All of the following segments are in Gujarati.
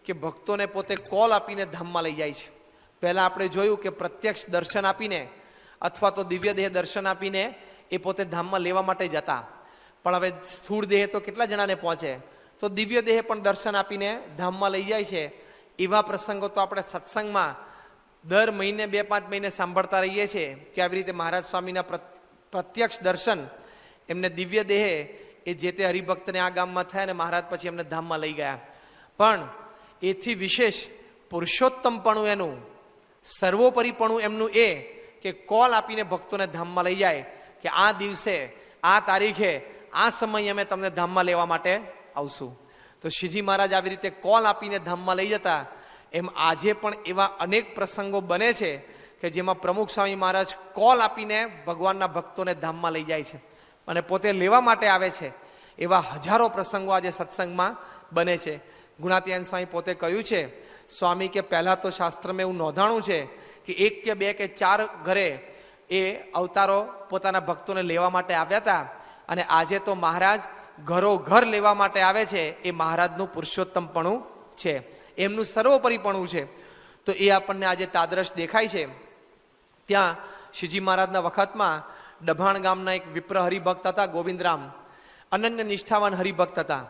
કે ભક્તોને પોતે કોલ આપીને ધામમાં લઈ જાય છે. પહેલા આપણે જોયું કે પ્રત્યક્ષ દર્શન આપીને અથવા તો દિવ્ય દેહ દર્શન આપીને એ પોતે ધામમાં લેવા માટે જતા. પણ હવે સ્થૂળ દેહ તો કેટલા જણાને પહોંચે, તો દિવ્ય દેહ પણ દર્શન આપીને ધામમાં લઈ જાય છે. એવા પ્રસંગો તો આપણે સત્સંગમાં દર મહિને 2-5 મહિને સાંભળતા રહીએ છીએ કે આવી રીતે મહારાજ સ્વામીના પ્રત્યક્ષ દર્શન એમને દિવ્ય દેહે એ જે તે હરિભક્તને આ ગામમાં થયા અને મહારાજ પછી એમને ધામમાં લઈ ગયા. પણ એથી વિશેષ પુરુષોત્તમપણું એનું, સર્વોપરીપણું એમનું એ કે કોલ આપીને ભક્તોને ધામમાં લઈ જાય કે આ દિવસે, આ તારીખે, આ સમયે અમે તમને ધામમાં લેવા માટે આવશું. તો શ્રીજી મહારાજ આવી રીતે કોલ આપીને ધામમાં લઈ જતા. એમ આજે પણ એવા અનેક પ્રસંગો બને છે કે જેમાં પ્રમુખ સ્વામી મહારાજ કોલ આપીને ભગવાનના ભક્તોને ધામમાં લઈ જાય છે અને પોતે લેવા માટે આવે છે. એવા હજારો પ્રસંગો આજે સત્સંગમાં બને છે. ગુણાતીયન સ્વામી પોતે કહ્યું છે, સ્વામી કે પહેલાં તો શાસ્ત્રમાં એવું નોંધાણું છે કે 1 કે 2 કે 4 ઘરે એ અવતારો પોતાના ભક્તોને લેવા માટે આવ્યા હતા અને આજે તો મહારાજ ઘરો ઘર લેવા માટે આવે છે. એ મહારાજનું પુરુષોત્તમપણું છે, એમનું સર્વોપરીપણું છે. તો એ આપણને આજે તાદ્રશ દેખાય છે. ત્યાં શ્રીજી મહારાજના વખતમાં ડભાણ ગામના એક વિપ્ર હરિભક્ત હતા, ગોવિંદરામ, અનન્ય નિષ્ઠાવાન હરિભક્ત હતા.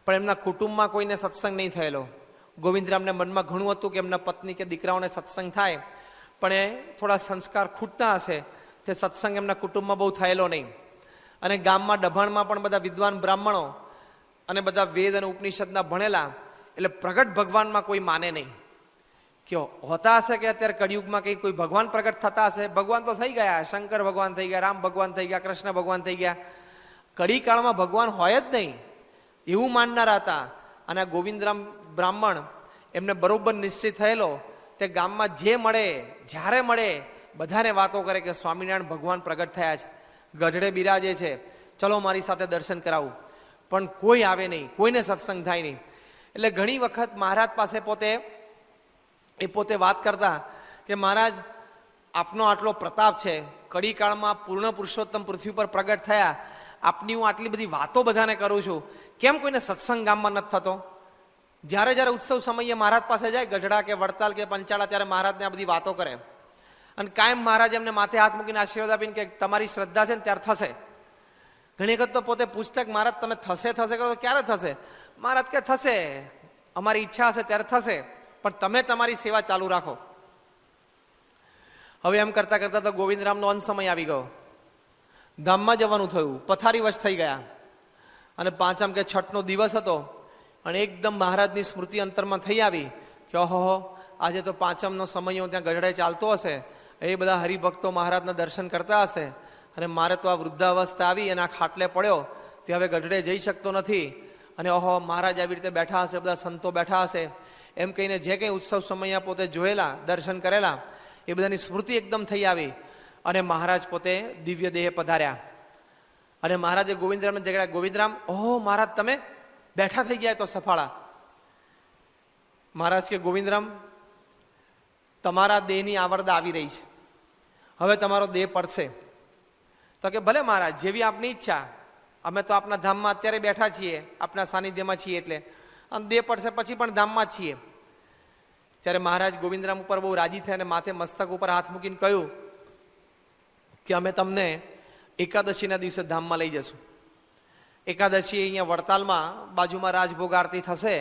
પણ એમના કુટુંબમાં કોઈને સત્સંગ નહીં થયેલો. ગોવિંદરામને મનમાં ઘણું હતું કે એમના પત્ની કે દીકરાઓને સત્સંગ થાય, પણ એ થોડા સંસ્કાર ખૂટતા હશે તે સત્સંગ એમના કુટુંબમાં બહુ થયેલો નહીં. અને ગામમાં ડભાણમાં પણ બધા વિદ્વાન બ્રાહ્મણો અને બધા વેદ અને ઉપનિષદના ભણેલા, એટલે પ્રગટ ભગવાનમાં કોઈ માને નહીં. કયો હોતા હશે કે અત્યારે કળિયુગમાં કંઈ કોઈ ભગવાન પ્રગટ થતા હશે? ભગવાન તો થઈ ગયા, શંકર ભગવાન થઈ ગયા, રામ ભગવાન થઈ ગયા, કૃષ્ણ ભગવાન થઈ ગયા. કળીકાળમાં ભગવાન હોય જ નહીં એવું માનનારા હતા. અને ગોવિંદરામ બ્રાહ્મણ એમને બરોબર નિશ્ચિત થયેલો, તે ગામમાં જે મળે, જ્યારે મળે બધાને વાતો કરે કે સ્વામિનારાયણ ભગવાન પ્રગટ થયા છે, ગઢડે બિરાજે છે, ચલો મારી સાથે દર્શન કરાવું. પણ કોઈ આવે નહીં, કોઈને સત્સંગ થાય નહીં. એટલે ઘણી વખત મહારાજ પાસે પોતે વાત કરતા કે મહારાજ આપનો આટલો પ્રતાપ છે, કળીકાળમાં પૂર્ણ પુરુષોત્તમ પૃથ્વી પર પ્રગટ થયા, આપની હું આટલી બધી વાતો બધાને કરું છું, કેમ કોઈને સત્સંગ ગામમાં નથી થતો? જ્યારે જ્યારે ઉત્સવ સમયે મહારાજ પાસે જાય, ગઢડા કે વડતાલ કે પંચાળા, ત્યારે મહારાજને આ બધી વાતો કરે. અને કાયમ મહારાજ એમને માથે હાથ મૂકીને આશીર્વાદ આપીને કે તમારી શ્રદ્ધા છે ને ત્યારે થશે. ઘણી વખત તો પોતે પૂછતા કે મહારાજ તમે થશે કરો તો ક્યારે થશે? મહારાજ કે થશે, અમારી ઈચ્છા હશે ત્યારે થશે, પણ તમે તમારી સેવા ચાલુ રાખો. હવે એમ કરતા કરતા તો ગોવિંદરામનો અંત સમય આવી ગયો. ધામમાં જવાનું થયું, પથારીવશ થઈ ગયા. અને 5મ કે 6નો દિવસ હતો અને એકદમ મહારાજની સ્મૃતિ અંતરમાં થઈ આવી કે ઓહો, આજે તો 5મનો સમય ત્યાં ગઢડે ચાલતો હશે, એ બધા હરિભક્તો મહારાજના દર્શન કરતા હશે અને મારે તો આ વૃદ્ધાવસ્થા આવી અને આ ખાટલે પડ્યો તે હવે ગઢડે જઈ શકતો નથી. અને ઓહો, મહારાજ આવી રીતે બેઠા હશે, બધા સંતો બેઠા હશે, એમ કહીને જે કંઈ ઉત્સવ સમયમાં પોતે જોયેલા, દર્શન કરેલા, એ બધાની સ્મૃતિ એકદમ થઈ આવી. અને મહારાજ પોતે દિવ્ય દેહે પધાર્યા. અને મહારાજે ગોવિંદરામને જગાડ્યા, ગોવિંદરામ, ઓહો મહારાજ તમે બેઠા થઈ ગયા તો સફાળા. મહારાજ કે ગોવિંદરામ, તમારા દેહની આવરદા આવી રહી છે, હવે તમારો દેહ પડશે. તો કે ભલે મહારાજ, જેવી આપની ઈચ્છા, અમે તો આપના ધામમાં અત્યારે બેઠા છીએ, આપના સાનિધ્યમાં છીએ, એટલે આમ દેહ પડશે પછી પણ ધામમાં જ છીએ. ત્યારે મહારાજ ગોવિંદરામ ઉપર બહુ રાજી થયા અને માથે મસ્તક ઉપર હાથ મૂકીને કહ્યું કે અમે તમને એકાદશીના દિવસે ધામમાં લઈ જશું. એકાદશી અહીંયા વડતાલમાં બાજુમાં રાજભોગ આરતી થશે,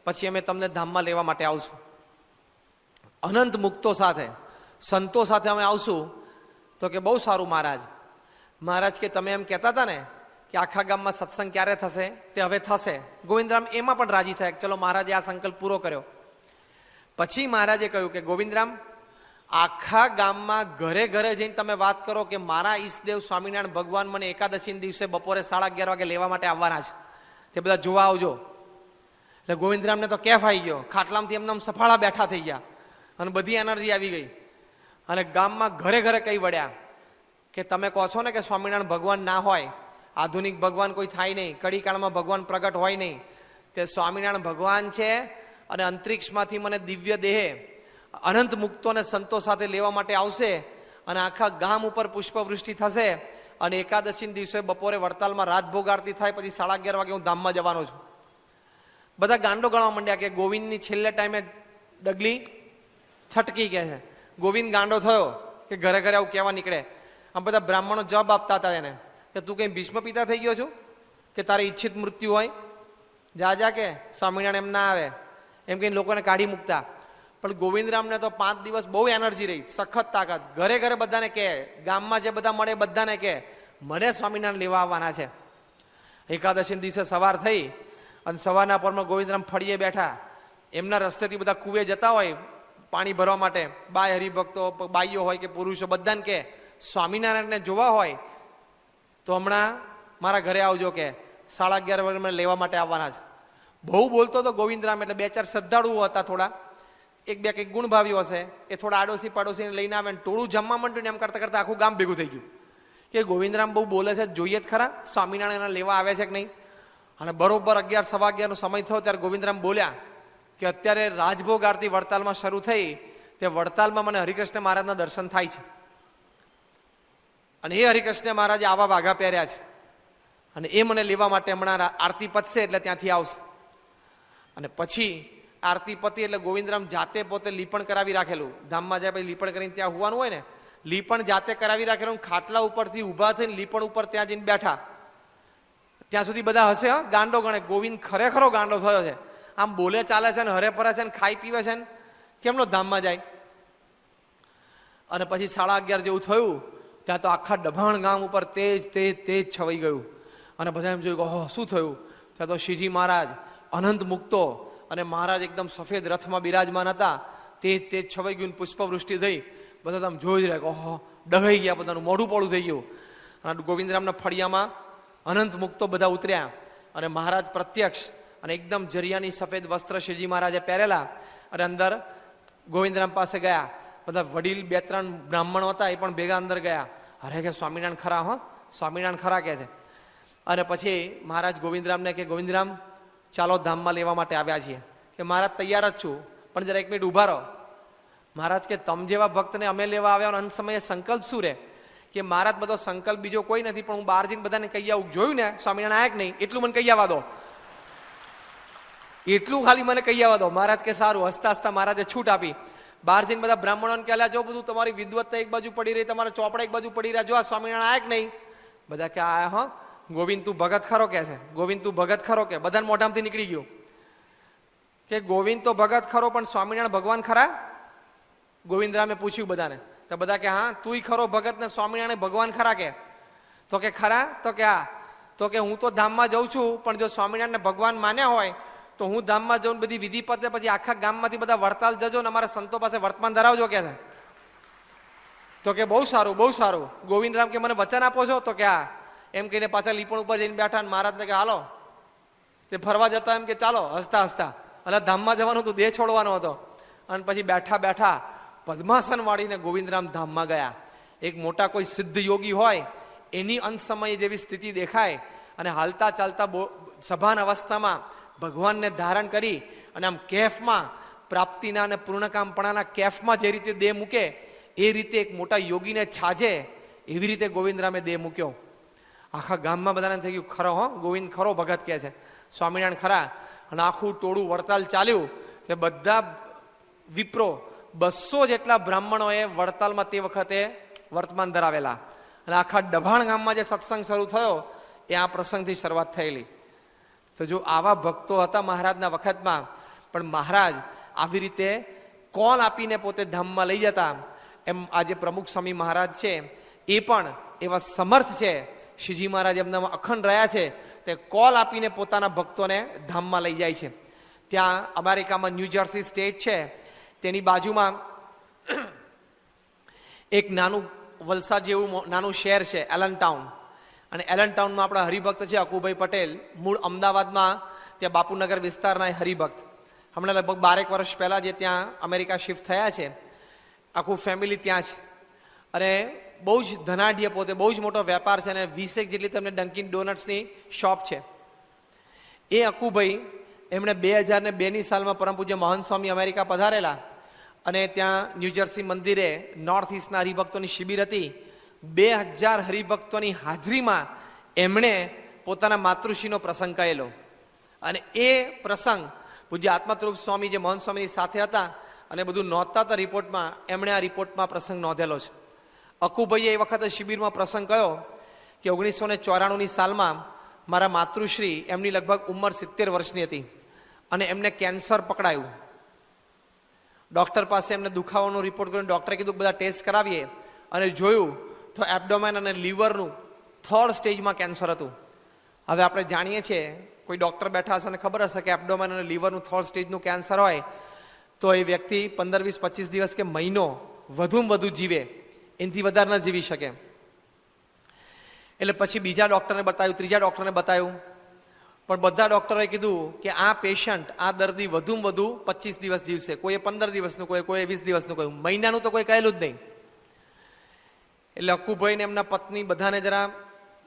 પછી અમે તમને ધામમાં લેવા માટે આવશું. અનંત મુક્તો સાથે, સંતો સાથે અમે આવશું. તો કે બહુ સારું મહારાજ. મહારાજ કે તમે એમ કહેતા હતા ને કે આખા ગામમાં સત્સંગ ક્યારે થશે, તે હવે થશે. ગોવિંદરામ એમાં પણ રાજી થયા. ચલો, મહારાજે આ સંકલ્પ પૂરો કર્યો. પછી મહારાજે કહ્યું કે ગોવિંદરામ, આખા ગામમાં ઘરે ઘરે જઈને તમે વાત કરો કે મારા ઈષ્ટદેવ સ્વામિનારાયણ ભગવાન મને એકાદશી દિવસે બપોરે 11:30 વાગે લેવા માટે આવવાના છે, તે બધા જોવા આવજો. એટલે ગોવિંદરામને તો કેફ આવી ગયો, ખાટલામાંથી એમને સફાળા બેઠા થઈ ગયા અને બધી એનર્જી આવી ગઈ. અને ગામમાં ઘરે ઘરે કઈ વળ્યા કે તમે કહો છો ને કે સ્વામિનારાયણ ભગવાન ના હોય, આધુનિક ભગવાન કોઈ થાય નહીં, કળીકાળમાં ભગવાન પ્રગટ હોય નહીં, તે સ્વામિનારાયણ ભગવાન છે. અને અંતરિક્ષમાંથી મને દિવ્ય દેહે અનંત મુક્તોને સંતો સાથે લેવા માટે આવશે અને આખા ગામ ઉપર પુષ્પવૃષ્ટિ થશે. અને એકાદશી દિવસે બપોરે વડતાલમાં રાજભોગ આરતી થાય, પછી 11:30 વાગે હું ધામમાં જવાનો છું. બધા ગાંડો ગણવા માંડ્યા કે ગોવિંદની છેલ્લે ટાઈમે ડગલી છટકી કે છે. ગોવિંદ ગાંડો થયો કે ઘરે ઘરે આવું કહેવા નીકળે. આમ બધા બ્રાહ્મણો જવાબ આપતા હતા એને કે તું કઈ ભીષ્મ પિતા થઈ ગયો છું કે તારે ઈચ્છિત મૃત્યુ હોય, જા કે સ્વામિનારાયણ એમ ના આવે એમ કહીને લોકોને કાઢી મૂકતા. પણ ગોવિંદરામને તો 5 દિવસ બહુ એનર્જી રહી, સખત તાકાત. ઘરે ઘરે બધાને કહે, ગામમાં જે બધા મળે બધાને કહે મને સ્વામિનારાયણ લેવા આવવાના છે. એકાદશી દિવસે સવાર થઈ અને સવારના પરમાં ગોવિંદરામ ફળીએ બેઠા. એમના રસ્તેથી બધા કુવે જતા હોય પાણી ભરવા માટે, બાય હરિભક્તો, બાઈઓ હોય કે પુરુષો, બધાને કે સ્વામિનારાયણને જોવા હોય તો હમણાં મારા ઘરે આવજો, કે 11:30 વાગે મને લેવા માટે આવવાના છે. બહુ બોલતો હતો ગોવિંદરામ, એટલે 2-4 શ્રદ્ધાળુઓ હતા, થોડા 1-2 કંઈક ગુણભાવીઓ હશે, એ થોડા આડોશી પાડોશીને લઈને આવે. ટોળું જમવા માંડ્યું ને એમ કરતા કરતા આખું ગામ ભેગું થઈ ગયું કે ગોવિંદરામ બહુ બોલે છે, જોઈએ જ ખરા સ્વામિનારાયણ લેવા આવે છે કે નહીં. અને બરોબર 11-11:15 સમય થયો ત્યારે ગોવિંદરામ બોલ્યા કે અત્યારે રાજભોગ આરતી વડતાલમાં શરૂ થઈ, તે વડતાલમાં મને હરિકૃષ્ણ મહારાજના દર્શન થાય છે અને એ હરિકૃષ્ણ મહારાજે આવા વાઘા પહેર્યા છે અને એ મને લેવા માટે હમણાં આરતી પતશે એટલે ત્યાંથી આવશે. અને પછી આરતી પતી એટલે ગોવિંદરામ જાતે પોતે લીપણ કરાવી રાખેલું. ધામમાં જાય પછી લીપણ કરીને ત્યાં હોવાનું હોય ને, લીપણ જાતે કરાવી રાખેલું. ખાટલા ઉપરથી ઊભા થઈને લીપણ ઉપર ત્યાં જઈને બેઠા. ત્યાં સુધી બધા હશે, હા ગાંડો ગણે. ગોવિંદ ખરેખરો ગાંડો થયો છે, આમ બોલે ચાલે છે ને હરે ફરે છે ને ખાઈ પીવે છે ને, કેમનો ધામમાં જાય. અને પછી 11:30 જેવું થયું ત્યાં તો આખા ડભાણ ગામ ઉપર તેજ તેજ તેજ છવાઈ ગયું. અને બધા એમ જોયું કે ઓહ શું થયું. ત્યાં તો શ્રીજી મહારાજ અનંત મુક્તો અને મહારાજ એકદમ સફેદ રથમાં બિરાજમાન હતા. તેજ તેજ છવાઈ ગયું, પુષ્પવૃષ્ટિ થઈ. બધા આમ જોઈ જ રહ્યા કે ઓહો, ડઘાઈ ગયા, બધાનું મોઢું પોળું થઈ ગયું. અને ગોવિંદરામના ફળિયામાં અનંત મુક્તો બધા ઉતર્યા અને મહારાજ પ્રત્યક્ષ અને એકદમ જરિયાની સફેદ વસ્ત્ર શ્રીજી મહારાજે પહેરેલા. અને અંદર ગોવિંદરામ પાસે ગયા. બધા વડીલ 2-3 બ્રાહ્મણો હતા, એ પણ ભેગા અંદર ગયા. અરે કે સ્વામિનારાયણ ખરા, હો સ્વામિનારાયણ ખરા કે છે. અને પછી મહારાજ ગોવિંદરામને કે ગોવિંદરામ ચાલો ધામમાં લેવા માટે આવ્યા છીએ. કે મહારાજ તૈયાર જ છું, પણ જરા 1 મિનિટ ઊભા રહો. મહારાજ કે તમ જેવા ભક્તને અમે લેવા આવ્યા, અંત સમયે સંકલ્પ શું રે. કે મહારાજ બધો સંકલ્પ બીજો કોઈ નથી, પણ હું બહાર જઈને બધાને કહી આવું. જોયું ને સ્વામિનારાયણ આયા કે નહીં, એટલું મને કહી આવવા દો, એટલું ખાલી મને કહી આવવા દો. મહારાજ કે સારું. હસતા હસતા મહારાજે છૂટ આપી. બહાર જઈને બધા બ્રાહ્મણોને કહેલા, જો બધું તમારી વિદવત્તા એક બાજુ પડી રહી, તમારા ચોપડા એક બાજુ પડી રહ્યા, જો આ સ્વામિનારાયણ આયા કે નહીં. બધા કે આયા, હો ગોવિંદ તું ભગત ખરો કે છે, ગોવિંદ તું ભગત ખરો કે. બધાને મોઢામાંથી નીકળી ગયું કે ગોવિંદ તો ભગત ખરો, પણ સ્વામિનારાયણ ભગવાન ખરા. ગોવિંદરામે પૂછ્યું બધાને, તો બધા કે હા તુંય ખરો ભગત ને સ્વામિનારાયણ ભગવાન ખરા કે. તો કે ખરા. તો કે હા. તો કે હું તો ધામમાં જઉં છું, પણ જો સ્વામિનારાયણને ભગવાન માન્યા હોય તો હું ધામમાં જાઉં, બધી વિધિ પતે પછી આખા ગામમાંથી બધા વડતાલ જજો ને અમારા સંતો પાસે વર્તમાન ધરાવજો કે છે. તો કે બહુ સારું બહુ સારું. ગોવિંદરામ કે મને વચન આપો છો. તો કે હા. એમ કહીને પાછા લીપણ ઉપર જઈને બેઠા. મહારાજને કે હાલો તે ફરવા જતા, એમ કે ચાલો હસતા હસતા. એટલે ધામમાં જવાનું હતું, દેહ છોડવાનો હતો. અને પછી બેઠા બેઠા પદ્માસન વાળીને ગોવિંદરામ ધામમાં ગયા. એક મોટા કોઈ સિદ્ધ યોગી હોય એની અંત સમયે જેવી સ્થિતિ દેખાય. અને હાલતા ચાલતા સભાન અવસ્થામાં ભગવાનને ધારણ કરી અને આમ કેફમાં પ્રાપ્તિના અને પૂર્ણકામપણાના કેફમાં જે રીતે દેહ મૂકે એ રીતે એક મોટા યોગીને છાજે એવી રીતે ગોવિંદરામે દેહ મૂક્યો. આખા ગામમાં બધાને થઈ ગયું ખરો, હો ગોવિંદ ખરો ભગત કહે છે, સ્વામિનારાયણ ખરા. અને આખું ટોળું વડતાલ ચાલ્યું. તે બધા વિપ્રો 200 જેટલા બ્રાહ્મણોએ વડતાલમાં તે વખતે વર્તમાન ધરાવેલા. અને આખા ડભાણ ગામમાં જે સત્સંગ શરૂ થયો એ આ પ્રસંગથી શરૂઆત થયેલી. તો જો આવા ભક્તો હતા મહારાજના વખતમાં, પણ મહારાજ આવી રીતે કોલ આપીને પોતે ધામમાં લઈ જતા. એમ આજે પ્રમુખ સ્વામી મહારાજ છે એ પણ એવા સમર્થ છે. શ્રીજી મહારાજ એમનામાં અખંડ રહ્યા છે, તે કોલ આપીને પોતાના ભક્તોને ધામમાં લઈ જાય છે. ત્યાં અમેરિકામાં ન્યૂજર્સી સ્ટેટ છે, તેની બાજુમાં એક નાનું વલસાડ જેવું નાનું શહેર છે એલન ટાઉન. અને એલન ટાઉનમાં આપણા હરિભક્ત છે અકુભાઈ પટેલ, મૂળ અમદાવાદમાં ત્યાં બાપુનગર વિસ્તારના હરિભક્ત. હમણાં લગભગ 12 વર્ષ પહેલાં જે ત્યાં અમેરિકા શિફ્ટ થયા છે, આખું ફેમિલી ત્યાં છે. અને બહુ જ ધનાઢ્ય, પોતે બહુ જ મોટો વેપાર છે અને 20 જેટલી તમને ડંકિન ડોનટ્સની શોપ છે. એ અકુભાઈ એમણે 2002ની સાલમાં પરમ પૂજ્ય મહંત સ્વામી અમેરિકા પધારેલા અને ત્યાં ન્યૂજર્સી મંદિરે નોર્થ ઇસ્ટના હરિભક્તોની શિબિર હતી. 2000 હરિભક્તોની હાજરીમાં એમણે પોતાના માતૃશ્રીનો પ્રસંગ કહેલો. અને એ પ્રસંગ પૂજ્ય આત્માસ્વરૂપ સ્વામી જે મહંત સ્વામીની સાથે હતા અને બધું નોંધતા હતા રિપોર્ટમાં, એમણે આ રિપોર્ટમાં પ્રસંગ નોંધેલો છે. અકુભાઈએ એ વખતે શિબિરમાં પ્રસંગ કયો કે 1994ની સાલમાં મારા માતૃશ્રી, એમની લગભગ ઉંમર 70 વર્ષની હતી અને એમને કેન્સર પકડાયું. ડૉક્ટર પાસે એમને દુખાવાનો રિપોર્ટ કરીને ડૉક્ટરે કીધું બધા ટેસ્ટ કરાવીએ અને જોયું તો એબ્ડોમેન અને લીવરનું 3rd સ્ટેજમાં કેન્સર હતું. હવે આપણે જાણીએ છીએ, કોઈ ડૉક્ટર બેઠા હશે અને ખબર હશે કે એબ્ડોમેન અને લીવરનું 3rd સ્ટેજનું કેન્સર હોય તો એ વ્યક્તિ 15, 20, 25 દિવસ કે મહિનો વધુમાં વધુ જીવે, એનાથી વધારે ન જીવી શકે. એટલે પછી બીજા ડૉક્ટરને બતાવ્યું, ત્રીજા ડૉક્ટરને બતાવ્યું, પણ બધા ડૉક્ટરોએ કીધું કે આ પેશન્ટ, આ દર્દી વધુમાં વધુ 25 દિવસ જીવશે. કોઈએ 15 દિવસનું, કોઈએ 20 દિવસનું કહ્યું, મહિનાનું તો કોઈ કહેલું જ નહીં. એટલે અક્કુભાઈને એમના પત્ની બધાને જરા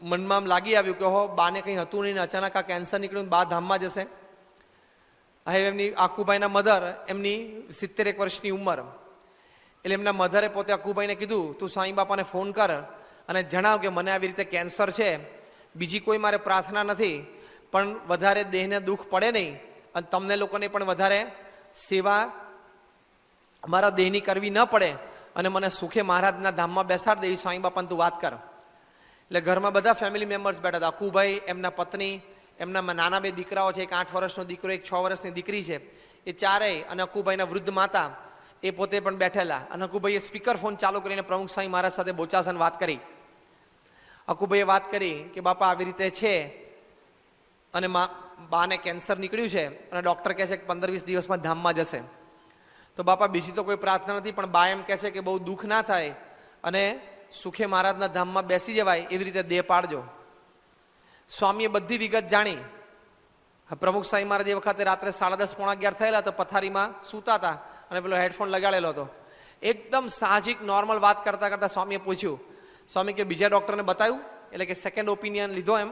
મનમાં લાગી આવ્યું કે હો બાને કંઈ હતું નહીં ને અચાનક આ કેન્સર નીકળ્યું, બા ધામમાં જશે. હવે એમની અક્કુભાઈના મધર, એમની 71 વર્ષની ઉંમર, એટલે એમના મધરે પોતે અક્કુભાઈને કીધું તું સાંઈ બાપાને ફોન કર અને જણાવ કે મને આવી રીતે કેન્સર છે, બીજી કોઈ મારે પ્રાર્થના નથી, પણ વધારે દેહને દુઃખ પડે નહીં અને તમને લોકોને પણ વધારે સેવા મારા દેહની કરવી ન પડે અને મને સુખે મહારાજના ધામમાં બેસાડ દેવી સાંઈ બાપાને તું વાત કર. એટલે ઘરમાં બધા ફેમિલી મેમ્બર્સ બેઠા હતા. અક્કુભાઈ, એમના પત્ની, એમના નાના 2 દીકરાઓ છે, એક 8 વર્ષનો દીકરો, એક 6 વર્ષની દીકરી છે, એ ચારેય, અને અક્કુભાઈના વૃદ્ધ માતા એ પોતે પણ બેઠેલા. અને અક્કુભાઈએ સ્પીકર ફોન ચાલુ કરીને પ્રમુખ સ્વામી મહારાજ સાથે બોચાસન વાત કરી. અક્કુભાઈએ વાત કરી કે બાપા આવી રીતે છે અને બાને કેન્સર નીકળ્યું છે અને ડૉક્ટર કહે છે કે 15-20 દિવસમાં ધામમાં જશે. તો બાપા બીજી તો કોઈ પ્રાર્થના નથી, પણ બા એમ કહે છે કે બહુ દુઃખ ના થાય અને સુખે મહારાજના ધામમાં બેસી જવાય એવી રીતે દેહ પાડજો. સ્વામીએ બધી વિગત જાણી. પ્રમુખ સ્વામી મહારાજ એ વખતે રાત્રે 10:30, 11 થયેલા તો પથારીમાં સૂતા હતા અને પેલો હેડફોન લગાડેલો હતો. એકદમ સાહજિક નોર્મલ વાત કરતા કરતા સ્વામીએ પૂછ્યું, સ્વામી કે બીજા ડૉક્ટરને બતાવ્યું, એટલે કે સેકન્ડ ઓપિનિયન લીધો એમ.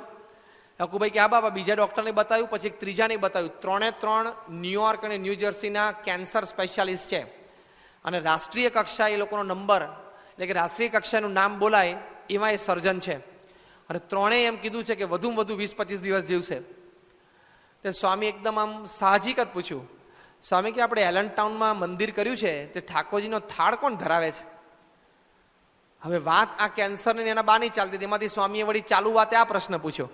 અક્કુભાઈ કે હા બાબા, બીજા ડૉક્ટરને બતાવ્યું, પછી એક ત્રીજાને બતાવ્યું. 3 ન્યુયોર્ક અને ન્યૂજર્સીના કેન્સર સ્પેશિયાલિસ્ટ છે અને રાષ્ટ્રીય કક્ષાએ એ લોકોનો નંબર, એટલે કે રાષ્ટ્રીય કક્ષાનું નામ બોલાય એમાં એ સર્જન છે. અને 3 એમ કીધું છે કે વધુમાં વધુ 20-25 દિવસ જીવશે. તે સ્વામી એકદમ આમ સાહજિક જ પૂછ્યું, સ્વામી કે આપણે એલન ટાઉનમાં મંદિર કર્યું છે તે ઠાકોરજીનો થાળ કોણ ધરાવે છે? હવે વાત આ કેન્સરની એના બા નહીં ચાલતી, તેમાંથી સ્વામીએ વળી ચાલુ વાતે આ પ્રશ્ન પૂછ્યો.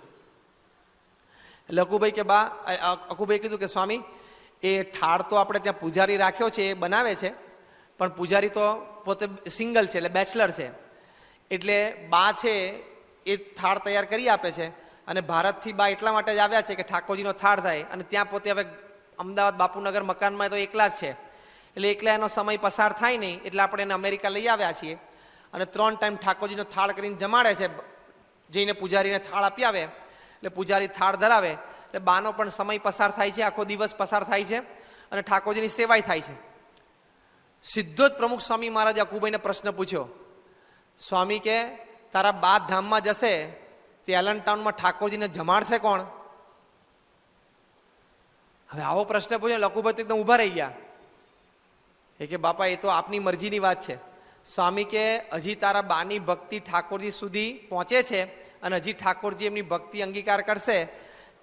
એટલે અક્કુભાઈ કીધું કે સ્વામી એ થાળ તો આપણે ત્યાં પૂજારી રાખ્યો છે, એ બનાવે છે, પણ પૂજારી તો પોતે સિંગલ છે, એટલે બેચલર છે, એટલે બા છે એ થાળ તૈયાર કરી આપે છે અને ભારતથી બા એટલા માટે જ આવ્યા છે કે ઠાકોરજીનો થાળ થાય. અને ત્યાં પોતે હવે અમદાવાદ બાપુનગર મકાનમાં તો એકલા જ છે, એટલે એકલા એનો સમય પસાર થાય નહીં, એટલે આપણે એને અમેરિકા લઈ આવ્યા છીએ અને 3 ટાઈમ ઠાકોરજીનો થાળ કરીને જમાડે છે. જઈને પૂજારીને થાળ આપી આવે એટલે પૂજારી થાળ ધરાવે, એટલે બાનો પણ સમય પસાર થાય છે, આખો દિવસ પસાર થાય છે અને ઠાકોરજીની સેવાય થાય છે. સીધો જ પ્રમુખ સ્વામી મહારાજે અક્કુભાઈને પ્રશ્ન પૂછ્યો, સ્વામી કે તારા બા ધામમાં જશે તે એલન ટાઉનમાં ઠાકોરજીને જમાડશે કોણ? હવે આવો પ્રશ્ન પૂછ્યો, અક્કુભાઈ તો એકદમ ઊભા રહી ગયા. એ કે બાપા એ તો આપની મરજીની વાત છે. સ્વામી કે હજી તારા બાની ભક્તિ ઠાકોરજી સુધી પહોંચે છે અને હજી ઠાકોરજી એમની ભક્તિ અંગીકાર કરશે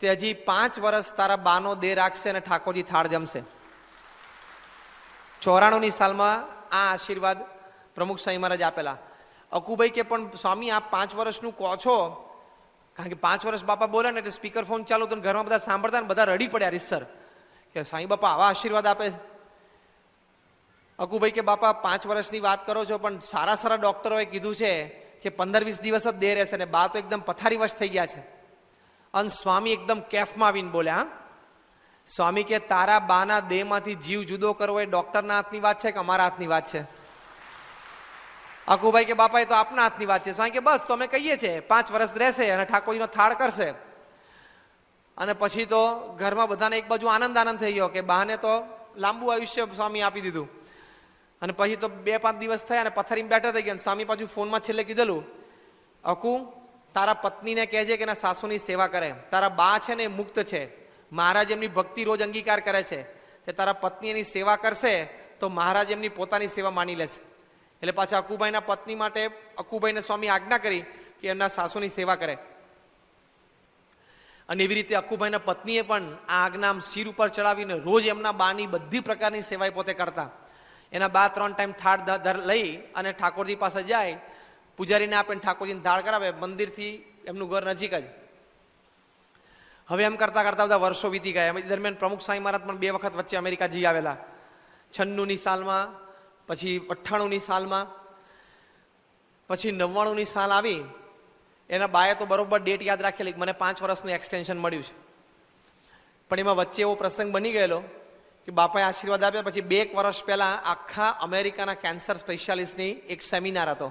તે હજી 5 વર્ષ તારા બાનો દેહ રાખશે અને ઠાકોરજી થાળ જમશે. 94ની સાલમાં આ આશીર્વાદ પ્રમુખ સ્વામી મહારાજ આપેલા. અક્કુભાઈ કે પણ સ્વામી આપ 5 વર્ષનું કહો છો, કારણ કે 5 વર્ષ બાપા બોલે ને એટલે સ્પીકર ફોન ચાલુ તો ઘરમાં બધા સાંભળતા ને બધા રડી પડ્યા રીસર કે સ્વામી બાપા આવા આશીર્વાદ આપે. અક્કુભાઈ કે બાપા 5 વર્ષની વાત કરો છો, પણ સારા સારા ડોક્ટરોએ કીધું છે કે 15-20 દિવસ જ દેહ રહેશે ને બા તો એકદમ પથારીવશ થઈ ગયા છે. અને સ્વામી એકદમ કેફમાં આવીને બોલ્યા, સ્વામી કે તારા બાના દેહમાંથી જીવ જુદો કરવો એ ડોક્ટરના હાથની વાત છે કે અમારા હાથની વાત છે? અક્કુભાઈ કે બાપા એ તો આપના હાથની વાત છે. સ્વામી કે બસ તો અમે કહીએ છીએ 5 વર્ષ રહેશે અને ઠાકોરજીનો થાળ કરશે. અને પછી તો ઘરમાં બધાને એક બાજુ આનંદ થઈ ગયો કે બાને તો લાંબુ આયુષ્ય સ્વામી આપી દીધું. અને પછી તો 2-5 દિવસ થયા અને પથારીમાં બેઠા થઈ ગયા. સ્વામી પાછું ફોનમાં છેલ્લે કીધેલું, અકુ તારા પત્નીને કહેજે કે એના સાસુની સેવા કરે, તારા બા છે ને એ મુક્ત છે, મહારાજ એમની ભક્તિ રોજ અંગીકાર કરે છે, તે તારા પત્ની એની સેવા કરશે તો મહારાજ એમની પોતાની સેવા માની લેશે. એટલે પાછા અક્કુભાઈના પત્ની માટે અક્કુભાઈને સ્વામી આજ્ઞા કરી કે એમના સાસુની સેવા કરે. અને એવી રીતે અક્કુભાઈના પત્નીએ પણ આ આજ્ઞા શિર ઉપર ચડાવીને રોજ એમના બાની બધી પ્રકારની સેવાય પોતે કરતા. એના બા 3 ટાઈમ થાળ લઈ અને ઠાકોરજી પાસે જાય, પૂજારીને આપે, ઠાકોરજીને દાળ કરાવે. મંદિરથી એમનું ઘર નજીક જ. હવે એમ કરતા કરતા બધા વર્ષો વીતી ગયા. એમ દરમિયાન પ્રમુખ સ્વામી મહારાજ પણ 2 વખત વચ્ચે અમેરિકા જઈ આવેલા, 96ની સાલમાં, પછી 98ની સાલમાં, પછી 99ની સાલ આવી. એના બાએ તો બરોબર ડેટ યાદ રાખેલી, મને 5 વર્ષનું એક્સટેન્શન મળ્યું છે. પણ એમાં વચ્ચે એવો પ્રસંગ બની ગયેલો કે બાપાએ આશીર્વાદ આપ્યા. પછી 2 વર્ષ પહેલા આખા અમેરિકાના કેન્સર સ્પેશિયાલિસ્ટની એક સેમિનાર હતો.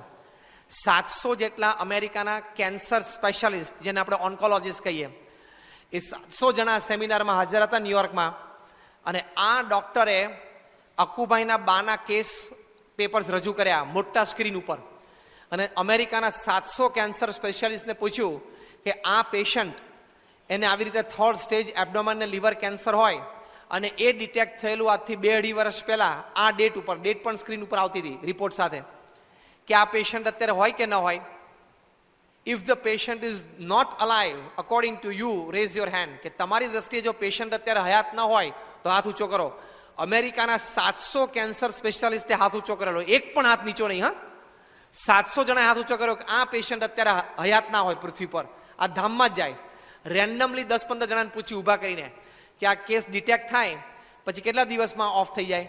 700 જેટલા અમેરિકાના કેન્સર સ્પેશિયાલિસ્ટ, જેને આપણે ઓન્કોલોજીસ્ટ કહીએ, એ 700 જણા સેમિનારમાં હાજર હતા ન્યુયોર્કમાં. અને આ ડોક્ટરે અક્કુભાઈના બાના કેસ પેપર્સ રજૂ કર્યા મોટા સ્ક્રીન ઉપર. અને અમેરિકાના 700 કેન્સર સ્પેશિયાલિસ્ટને પૂછ્યું કે આ પેશન્ટ, એને આવી રીતે 3rd સ્ટેજ એબ્ડોમન ને લીવર કેન્સર હોય અને એ ડિટેક્ટ થયેલું આજથી 2-2.5 વર્ષ પહેલા આ ડેટ ઉપર, ડેટ પણ સ્ક્રીન ઉપર આવતી હતી રિપોર્ટ સાથે, કે આ પેશન્ટ અત્યારે હોય કે ન હોય. If the patient is not alive according to you, raise your hand. કે તમારી દ્રષ્ટિએ જો પેશન્ટ અત્યારે હયાત ન હોય તો હાથ ઊંચો કરો. અમેરિકાના 700 કેન્સર સ્પેશિયાલિસ્ટે હાથ ઊંચો કરેલો, એક પણ હાથ નીચો નહીં. હા, 700 જણાએ હાથ ઊંચો કર્યો કે આ પેશન્ટ અત્યારે હયાત ના હોય પૃથ્વી પર, આ ધામમાં જ જાય. રેન્ડમલી 10-15 જણાને પૂછી ઊભા કરીને કે આ કેસ ડિટેક્ટ થાય પછી કેટલા દિવસમાં ઓફ થઈ જાય.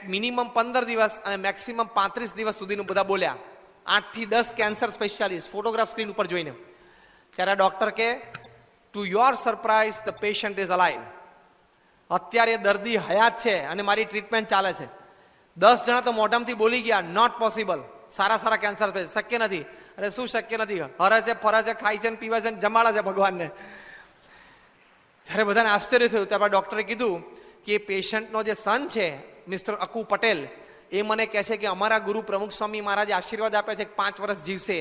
મિનિમમ 15 દિવસ અને મેક્સિમમ 35 દિવસ સુધીનું બધા બોલ્યા. 8 થી 10 કેન્સર સ્પેશિયાલિસ્ટ ફોટોગ્રાફ સ્ક્રીન ઉપર જોઈને. ત્યારે ડોક્ટર કે to your surprise the patient is alive. અત્યારે દર્દી હયાત છે અને મારી ટ્રીટમેન્ટ ચાલે છે. 10 જણા તો મોઢામાંથી બોલી ગયા, નોટ પોસિબલ. સારા કેન્સર શક્ય નથી. અરે શું શક્ય નથી? હરે છે, ફરે છે, ખાય છે, પીવે છે, જમાડે છે ભગવાનને. ત્યારે બધાને આશ્ચર્ય થયું. ત્યારબાદ ડોક્ટરે કીધું કે પેશન્ટનો જે સન છે મિસ્ટર અકુ પટેલ, એ મને કહે છે કે અમારા ગુરુ પ્રમુખ સ્વામી મહારાજે આશીર્વાદ આપે છે કે 5 વર્ષ જીવશે.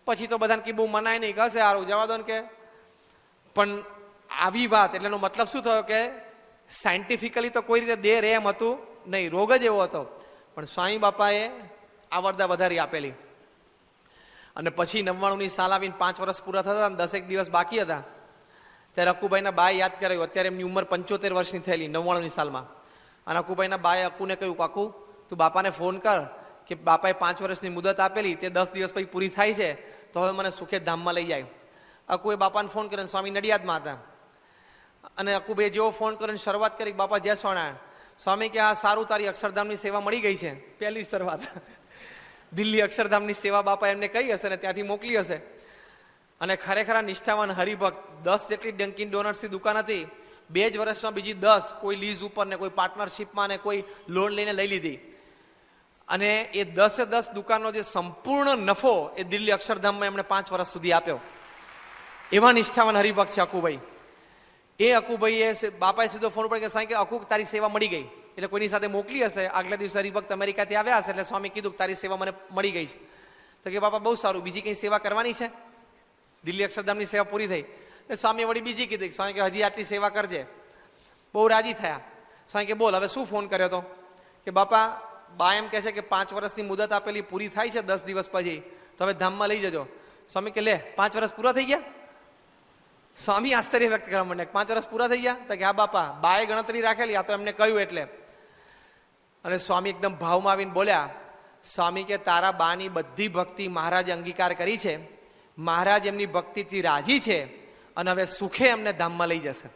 પછી તો બધાને કે બહુ મનાય નહીં, કશે સારું જવા દો ને કે. પણ આવી વાત એટલે એનો મતલબ શું થયો કે સાયન્ટિફિકલી તો કોઈ રીતે દેહ રહે એમ હતું નહીં, રોગ જ એવો હતો. પણ સ્વામી બાપાએ આવરદા વધારી આપેલી. અને પછી 99ની સાલ આવીને 5 વર્ષ પૂરા થતા અને 10 દિવસ બાકી હતા. ત્યારે અક્કુભાઈના બાએ યાદ કરાયું. અત્યારે એમની ઉંમર 75 વર્ષની થયેલી 99ની સાલમાં. અને અક્કુભાઈના બાએ અક્કુને કહ્યું, કાકુ તું બાપાને ફોન કર કે બાપાએ 5 વર્ષની મુદત આપેલી, તે 10 દિવસ પછી પૂરી થાય છે, તો હવે મને સુખે ધામમાં લઈ જાય. અક્કુએ બાપાને ફોન કર્યો. સ્વામી નડિયાદમાં હતા. અને અક્કુભાઈએ જેવો ફોન કરીને શરૂઆત કરી, બાપા જય સ્વામિનારાયણ. સ્વામી કે આ સારું, તારી અક્ષરધામની સેવા મળી ગઈ છે. પહેલી શરૂઆત દિલ્હી અક્ષરધામની સેવા બાપા એમને કહી હશે ને ત્યાંથી મોકલી હશે. અને ખરેખર નિષ્ઠાવાન હરિભક્ત. 10 જેટલી ડંકિન ડોનટ્સની દુકાન હતી. 2 જ વર્ષમાં બીજી 10, કોઈ લીઝ ઉપર ને કોઈ પાર્ટનરશિપમાં ને કોઈ લોન લઈને લઈ લીધી. અને એ 10 દુકાનનો જે સંપૂર્ણ નફો એ દિલ્હી અક્ષરધામમાં એમણે 5 વર્ષ સુધી આપ્યો. એવા નિષ્ઠાવાન હરિભક્ત છે અકુભાઈ. એ અકુભાઈએ બાપાએ સીધો ફોન ઉપર કે સ્વામી કે અકુ તારી સેવા મળી ગઈ. એટલે કોઈની સાથે મોકલી હશે. આગલા દિવસે હરિભક્ત અમેરિકાથી આવ્યા હશે. એટલે સ્વામી કીધું કે તારી સેવા મને મળી ગઈ છે. તો કે બાપા બહુ સારું, બીજી કઈ સેવા કરવાની છે? દિલ્હી અક્ષરધામની સેવા પૂરી થઈ. સ્વામી વળી બીજી કીધી. સ્વામી કે હજી આટલી સેવા કરજે. બહુ રાજી થયા. સ્વામી કે બોલ હવે શું ફોન કર્યો તો? કે બાપા બા એમ કહે છે કે 5 વર્ષની મુદત આપેલી પૂરી થાય છે 10 દિવસ પછી, તો હવે ધામમાં લઈ જજો. સ્વામી કે લે 5 વર્ષ પૂરા થઈ ગયા? સ્વામી આશ્ચર્ય વ્યક્ત કરવા માંડ્યા. 5 વર્ષ પૂરા થઈ ગયા? તો કે હા બાપા, બાએ ગણતરી રાખેલી, આ તો એમને કહ્યું એટલે. અને સ્વામી એકદમ ભાવમાં આવીને બોલ્યા, સ્વામી કે તારા બાની બધી ભક્તિ મહારાજે અંગીકાર કરી છે. મહારાજ એમની ભક્તિથી રાજી છે અને હવે સુખે એમને ધામમાં લઈ જશે.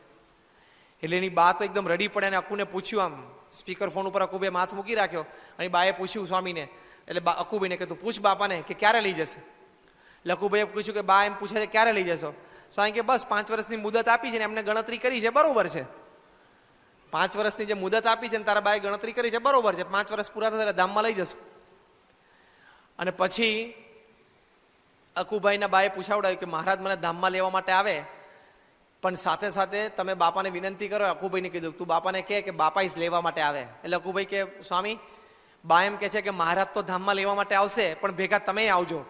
એટલે એની બા તો એકદમ રડી પડે અને અકુને પૂછ્યું, આમ સ્પીકર ફોન ઉપર અકુભાઈ માથ મૂકી રાખ્યો અને બાએ પૂછ્યું સ્વામીને. એટલે અકુભાઈને કે તું પૂછ બાપાને કે ક્યારે લઈ જશે. એટલે અકુભાઈએ પૂછ્યું કે બા એમ પૂછે છે ક્યારે લઈ જશો? સ્વામી કે બસ 5 વર્ષની મુદત આપી છે ને એમને ગણતરી કરી છે, બરોબર છે. 5 વર્ષની જે મુદત આપી છે ને તારા બાએ ગણતરી કરી છે, બરોબર છે. 5 વર્ષ પૂરા થતા ધામમાં લઈ જશું. અને પછી અકુભાઈના બાએ પૂછાવડાવ્યું કે મહારાજ મને ધામમાં લેવા માટે આવે, પણ સાથે સાથે તમે બાપાને વિનંતી કરો. અકુભાઈને કીધું તું બાપાને કે બાપા જ લેવા માટે આવે. એટલે અકુભાઈ કે સ્વામી બા એમ કે છે કે મહારાજ તો ધામમાં લેવા માટે આવશે, પણ ભેગા તમે આવજો.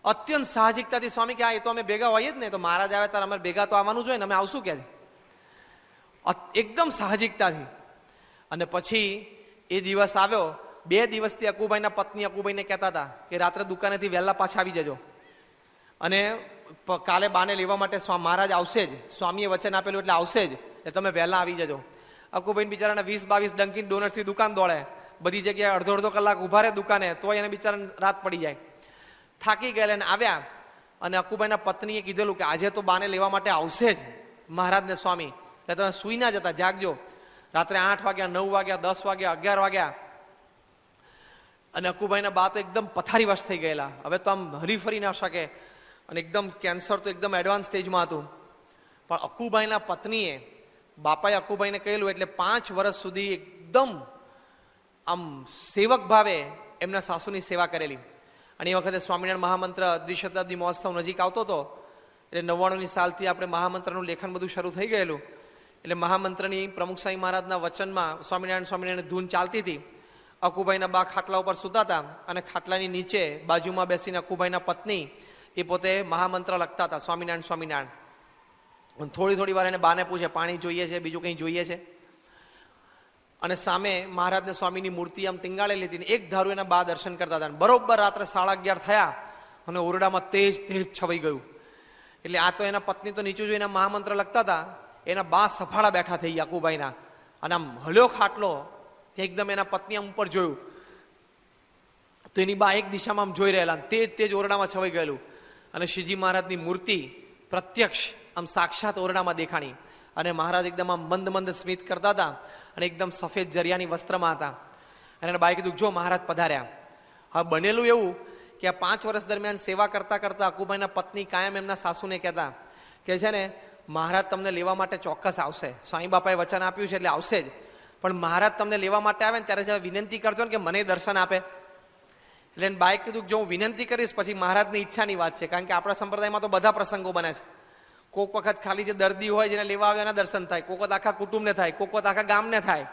અત્યંત સાહજિકતાથી સ્વામી કે હા એ તો અમે ભેગા હોઈએ જ ને, તો મહારાજ આવે ત્યારે અમારે ભેગા તો આવવાનું જોઈએ ને, અમે આવશું કે. એકદમ સાહજિકતાથી. અને પછી એ દિવસ આવ્યો. 2 દિવસથી અકુભાઈના પત્ની અકુભાઈને કહેતા હતા કે રાત્રે દુકાનેથી વહેલા પાછા આવી જજો. અને કાલે બાને લેવા માટે મહારાજ આવશે જ, સ્વામીએ વચન આપેલું એટલે આવશે જ, એટલે તમે વહેલા આવી જજો. અકુભાઈ બિચારાને 20-22 ડંકીન ડોનટ્સની દુકાન દોડે, બધી જગ્યાએ અડધો કલાક ઉભા રહે દુકાને, તોય એને બિચારાને રાત પડી જાય. થાકી ગયેલા ને આવ્યા, અને અકુભાઈના પત્નીએ કીધેલું કે આજે તો બાને લેવા માટે આવશે જ મહારાજ ને સ્વામી, એટલે તમે સુઈ ના જતા, જાગજો. રાત્રે 8 વાગ્યા, 9 વાગ્યા, 10 વાગ્યા, 11 વાગ્યા, અને અકુભાઈના બા તો એકદમ પથારીવશ થઈ ગયેલા. હવે તો આમ હરી ફરી ના શકે, અને એકદમ કેન્સર તો એકદમ એડવાન્સ સ્ટેજમાં હતું. પણ અકુભાઈના પત્નીએ, બાપાએ અકુભાઈને કહેલું એટલે 5 વર્ષ સુધી એકદમ આમ સેવક ભાવે એમના સાસુની સેવા કરેલી. અને એ વખતે સ્વામિનારાયણ મહામંત્ર દ્વિશતાબ્દી મહોત્સવ નજીક આવતો હતો, એટલે 99ની સાલથી આપણે મહામંત્રનું લેખન બધું શરૂ થઈ ગયેલું. એટલે મહામંત્રની પ્રમુખ સ્વામી મહારાજના વચનમાં સ્વામિનારાયણ ધૂન ચાલતી હતી. અકુભાઈના બા ખાટલા ઉપર સૂતા હતા, અને ખાટલાની નીચે બાજુમાં બેસીને અકુભાઈના પત્ની એ પોતે મહામંત્ર લખતા હતા, સ્વામિનારાયણ. થોડી વાર એને બાને પૂછે, પાણી જોઈએ છે, બીજું કંઈ જોઈએ છે? અને સામે મહારાજને સ્વામીની મૂર્તિ આમ ટીંગાળેલી હતી, એક ધારું એના બા દર્શન કરતા હતા. બરોબર રાત્રે 11:30 થયા, અને ઓરડામાં તેજ છવાઈ ગયું. એટલે આ તો એના પત્ની તો નીચું જોઈને મહામંત્ર લખતા હતા, એના બા સફાળા બેઠા થઈ ગયા અકુભાઈના, અને આમ હલ્યો ખાટલો, એકદમ એના પત્ની આમ ઉપર જોયું તો એની બા એક દિશામાં આમ જોઈ રહેલા, તેજ ઓરડામાં છવાઈ ગયેલું. અને શ્રીજી મહારાજની મૂર્તિ પ્રત્યક્ષ આમ સાક્ષાત ઓરડામાં દેખાણી, અને મહારાજ એકદમ આમ મંદ સ્મિત કરતા હતા, અને એકદમ સફેદ જરિયાની વસ્ત્રમાં હતા. અને એના બાએ કીધું, જો મહારાજ પધાર્યા. હવે બનેલું એવું કે આ 5 વર્ષ દરમિયાન સેવા કરતા કરતા અકુભાઈના પત્ની કાયમ એમના સાસુને કહેતા કે છે ને, મહારાજ તમને લેવા માટે ચોક્કસ આવશે, સ્વામી બાપાએ વચન આપ્યું છે એટલે આવશે જ, પણ મહારાજ તમને લેવા માટે આવે ને ત્યારે વિનંતી કરજો ને કે મને દર્શન આપે. એટલે એને બાએ કીધું, જો હું વિનંતી કરીશ પછી મહારાજની ઈચ્છાની વાત છે, કારણ કે આપણા સંપ્રદાયમાં તો બધા પ્રસંગો બને છે. કોઈક વખત ખાલી જે દર્દી હોય જેને લેવા આવે એના દર્શન થાય, કોઈક વખત આખા કુટુંબને થાય, કોઈક વખત આખા ગામને થાય,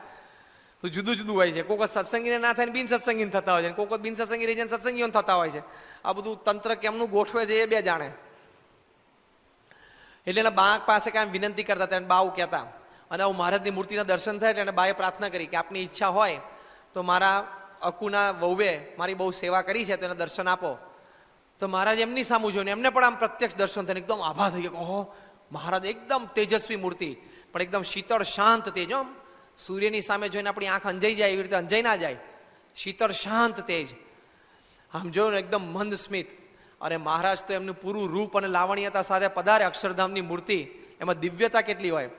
તો જુદું હોય છે. કોઈક વખત સત્સંગીને ના થાય ને બિન સત્સંગીને થતા હોય છે, કોઈક વખત બિન સત્સંગી રહી જાય સત્સંગીઓને થતા હોય છે. આ બધું તંત્ર કેમનું ગોઠવે છે એ બે જાણે. એટલે એના બા પાસે કાંઈ વિનંતી કરતા હતા, બા આવું કહેતા. અને આવું મહારાજની મૂર્તિના દર્શન થાય એટલે બાએ પ્રાર્થના કરી કે આપની ઈચ્છા હોય તો મારા અકુના વહુએ મારી બહુ સેવા કરી છે તો એને દર્શન આપો. તો મહારાજ એમની સામું જોઈને એમને પણ આમ પ્રત્યક્ષ દર્શન થઈને એકદમ આભા થઈ ગયો. ઓહો, મહારાજ એકદમ તેજસ્વી મૂર્તિ, પણ એકદમ શીતળ શાંત તેજ. આમ સૂર્યની સામે જોઈને આપણી આંખ અંજાઈ જાય એવી રીતે અંજાઈ ના જાય, શીતળ શાંત તેજ. આમ જોયું ને એકદમ મંદ સ્મિત. અને મહારાજ તો એમનું પૂરું રૂપ અને લાવણ્યતા સાથે પધારે. અક્ષરધામની મૂર્તિ, એમાં દિવ્યતા કેટલી હોય.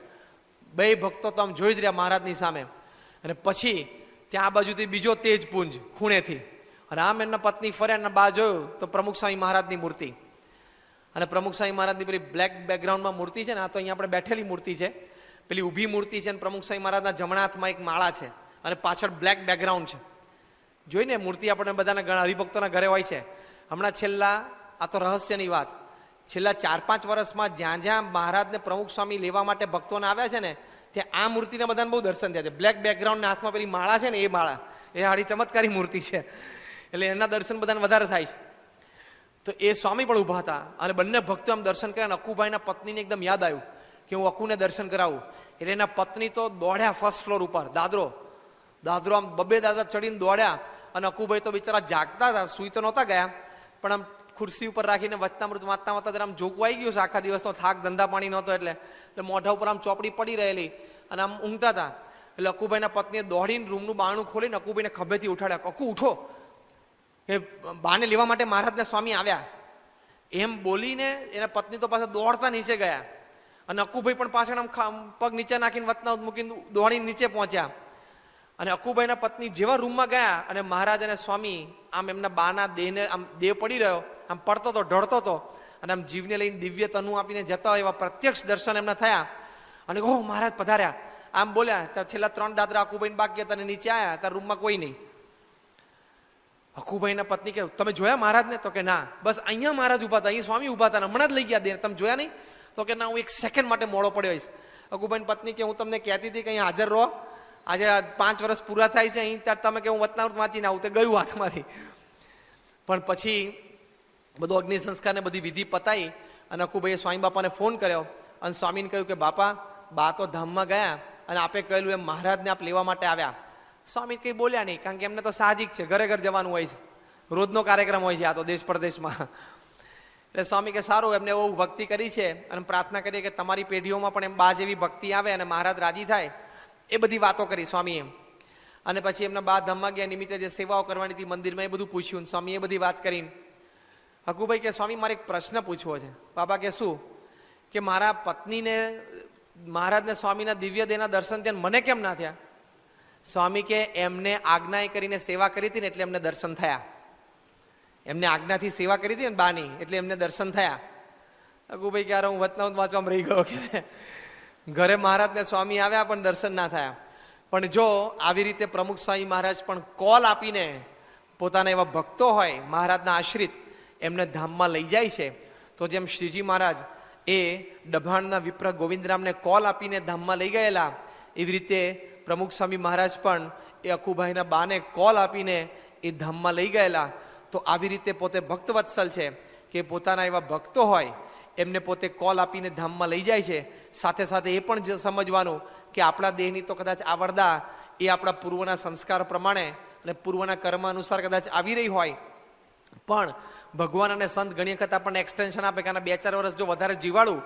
બે ભક્તો તો આમ જોઈ જ રહ્યા મહારાજની સામે. અને પછી ત્યાં આ બાજુથી બીજો તેજ પુંજ ખૂણેથી, અને આમ એમના પત્ની ફર્યા અને બા જોયું તો પ્રમુખ સ્વામી મહારાજની મૂર્તિ. અને પ્રમુખ સ્વામી મહારાજની પેલી બ્લેક બેકગ્રાઉન્ડમાં મૂર્તિ છે ને, આ તો અહીંયા આપણે બેઠેલી મૂર્તિ છે, પેલી ઊભી મૂર્તિ છે, અને પ્રમુખ સ્વામી મહારાજના જમણા હાથમાં એક માળા છે, અને પાછળ બ્લેક બેકગ્રાઉન્ડ છે. જોઈને મૂર્તિ આપણને બધાના ઘણા હરિભક્તોના ઘરે હોય છે. હમણાં છેલ્લા, આ તો રહસ્યની વાત, છેલ્લા 4-5 વર્ષમાં જ્યાં જ્યાં મહારાજને પ્રમુખ સ્વામી લેવા માટે ભક્તોને આવ્યા છે ને, ત્યાં આ મૂર્તિના બધાને બહુ દર્શન થયા છે. બ્લેક બેકગ્રાઉન્ડના હાથમાં પેલી માળા છે ને, એ માળા, એ હાડી ચમત્કારી મૂર્તિ છે, એટલે એના દર્શન બધાને વધારે થાય છે. તો એ સ્વામી પણ ઊભા હતા, અને બંને ભક્તો આમ દર્શન કર્યા. અકુભાઈના પત્નીને એકદમ યાદ આવ્યું કે હું અકુને દર્શન કરાવું. એટલે એના પત્ની તો દોડ્યા ફર્સ્ટ ફ્લોર ઉપર, દાદરો આમ 2 દાદરા ચડીને દોડ્યા. અને અકુભાઈ તો બિચારા જાગતા હતા, સુઈ તો નહોતા ગયા, પણ આમ ખુરશી ઉપર રાખીને વચનામૃત વાંચતા જરા આમ જોગું આવી ગયું છે. આખા દિવસનો થાક, ધંધા પાણી નહોતો, એટલે મોઢા ઉપર આમ ચોપડી પડી રહેલી, અને આમ ઊંઘતા હતા. એટલે અકુભાઈના પત્નીએ દોડીને રૂમનું બારણું ખોલીને અકુભાઈને ખભેથી ઉઠાડ્યા. અકુ ઉઠો, એ બાને લેવા માટે મહારાજના સ્વામી આવ્યા, એમ બોલીને એના પત્ની તો પાછા દોડતા નીચે ગયા. અને અકુભાઈ પણ પાછળ આમ પગ નીચે નાખીને વચનામૃત મૂકીને દોડીને નીચે પહોંચ્યા. અને અકુભાઈના પત્ની જેવા રૂમમાં ગયા, અને મહારાજ અને સ્વામી આમ એમના બાના દેહને આમ દેહ પડી રહ્યો, આમ પડતો હતો, ઢળતો હતો, અને આમ જીવને લઈને દિવ્ય તનુ આપીને જતા હોય એવા પ્રત્યક્ષ દર્શન એમના થયા. અને ઓહ, મહારાજ પધાર્યા આમ બોલ્યા. ત્યાં છેલ્લા 3 દાદરા અકુભાઈને બાકી હતા, અને નીચે આવ્યા ત્યાં રૂમમાં કોઈ નહીં. અકુભાઈના પત્ની કે તમે જોયા મહારાજને? તો કે ના, બસ અહીંયા મહારાજ ઉભા હતા, અહીં સ્વામી ઉભા હતા, હમણાં જ લઈ ગયા દે, તમે જોયા નહીં? તો કે ના, હું 1 સેકન્ડ માટે મોડો પડ્યો હોઈશ. અકુભાઈની પત્ની કે હું તમને કહેતી હતી કે અહીં હાજર રહો, આજે 5 વર્ષ પૂરા થાય છે અહીં, ત્યારે તમે કે હું વચનામૃત વાંચીને આવું, તે ગયું હાથમાંથી. પણ પછી બધું અગ્નિ સંસ્કાર ને બધી વિધિ પતાઈ, અને અકુભાઈએ સ્વામી બાપાને ફોન કર્યો, અને સ્વામીને કહ્યું કે બાપા, બા તો ધામમાં ગયા, અને આપે કહેલું એમ મહારાજને આપ લેવા માટે આવ્યા. સ્વામી કંઈ બોલ્યા નહીં, કારણ કે એમને તો સાહજિક છે, ઘરે ઘર જવાનું હોય છે, રોજનો કાર્યક્રમ હોય છે આ તો દેશ પરદેશમાં. એટલે સ્વામી કે સારું, એમને બહુ ભક્તિ કરી છે અને પ્રાર્થના કરીએ કે તમારી પેઢીઓમાં પણ એમ બા જેવી ભક્તિ આવે અને મહારાજ રાજી થાય, એ બધી વાતો કરી સ્વામી એમ. અને પછી એમના બા ધામમાં ગયા નિમિત્તે જે સેવાઓ કરવાની હતી મંદિરમાં, એ બધું પૂછ્યું. સ્વામી એ બધી વાત કરીને હકુભાઈ કે સ્વામી મારે એક પ્રશ્ન પૂછવો છે. બાબા કે શું? કે મારા પત્નીને મહારાજને સ્વામીના દિવ્ય દેહના દર્શન થયા, મને કેમ ના થયા? સ્વામી કે એમને આજ્ઞા કરીને સેવા કરી હતી ને એટલે એમને દર્શન થયા. એમને આજ્ઞાથી સેવા કરી હતી ને બાની, એટલે એમને દર્શન થયા. હકુભાઈ કે હું વતનાવત વાંચવામાં રહી ગયો કે ઘરે મહારાજને સ્વામી આવ્યા પણ દર્શન ના થયા. પણ જો આવી રીતે પ્રમુખ સ્વામી મહારાજ પણ કોલ આપીને પોતાના એવા ભક્તો હોય મહારાજના આશ્રિત, એમને ધામમાં લઈ જાય છે, તો જેમ શ્રીજી મહારાજ એ ડભાણના વિપ્ર ગોવિંદરામને કોલ આપીને ધામમાં લઈ ગયેલા, એવી રીતે પ્રમુખ સ્વામી મહારાજ પણ એ અખુભાઈના બાને કોલ આપીને એ ધામમાં લઈ ગયેલા. તો આવી રીતે પોતે ભક્તવત્સલ છે કે પોતાના એવા ભક્તો હોય એમને પોતે કોલ આપીને ધામમાં લઈ જાય છે. સાથે સાથે એ પણ સમજવાનું કે આપણા દેહની તો કદાચ આવરદા એ આપણા પૂર્વના સંસ્કાર પ્રમાણે અને પૂર્વના કર્મ અનુસાર કદાચ આવી રહી હોય, પણ ભગવાન અને સંત ઘણી વખત આપણને એક્સટેન્શન આપે કે 2-4 વર્ષ જો વધારે જીવાડું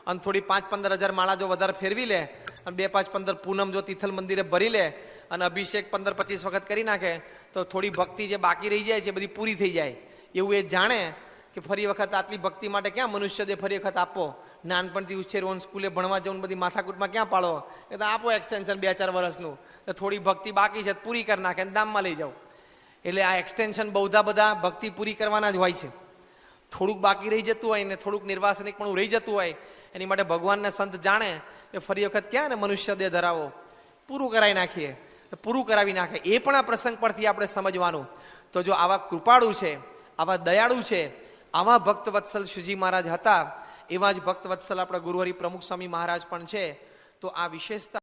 અને થોડી 5-15 હજાર માળા જો વધારે ફેરવી લે અને 2-5-15 પૂનમ જો તિથલ મંદિરે ભરી લે અને અભિષેક 15-25 વખત કરી નાખે તો થોડી ભક્તિ જે બાકી રહી જાય છે બધી પૂરી થઈ જાય. એવું એ જાણે કે ફરી વખત આટલી ભક્તિ માટે ક્યાં મનુષ્ય દે ફરી વખત આપો, નાનપણથી ઉછેરવાનું, સ્કૂલે ભણવા જવું, બધી માથાકૂટમાં ક્યાં પાડો, એ તો આપો એક્સટેન્શન 2-4 વર્ષનું, તો થોડી ભક્તિ બાકી છે પૂરી કરી નાખે અને ધામમાં લઈ જાઓ. એટલે આ એક્સટેન્શન બધા ભક્તિ પૂરી કરવાના જ હોય છે. થોડુંક બાકી રહી જતું હોય ને થોડુંક નિર્વાસનિક પણ રહી જતું હોય, એની માટે ભગવાનને સંત જાણે કે ફરી વખત ક્યાં ને મનુષ્ય દેહ ધરાવો, પૂરું કરાવી નાખીએ, પૂરું કરાવી નાખે. એ પણ આ પ્રસંગ પરથી આપણે સમજવાનું. તો જો આવા કૃપાળુ છે, આવા દયાળુ છે, આવા ભક્તવત્સલ શ્રીજી મહારાજ હતા, એવા જ ભક્તવત્સલ આપણા ગુરુહરિ પ્રમુખ સ્વામી મહારાજ પણ છે. તો આ વિશેષતા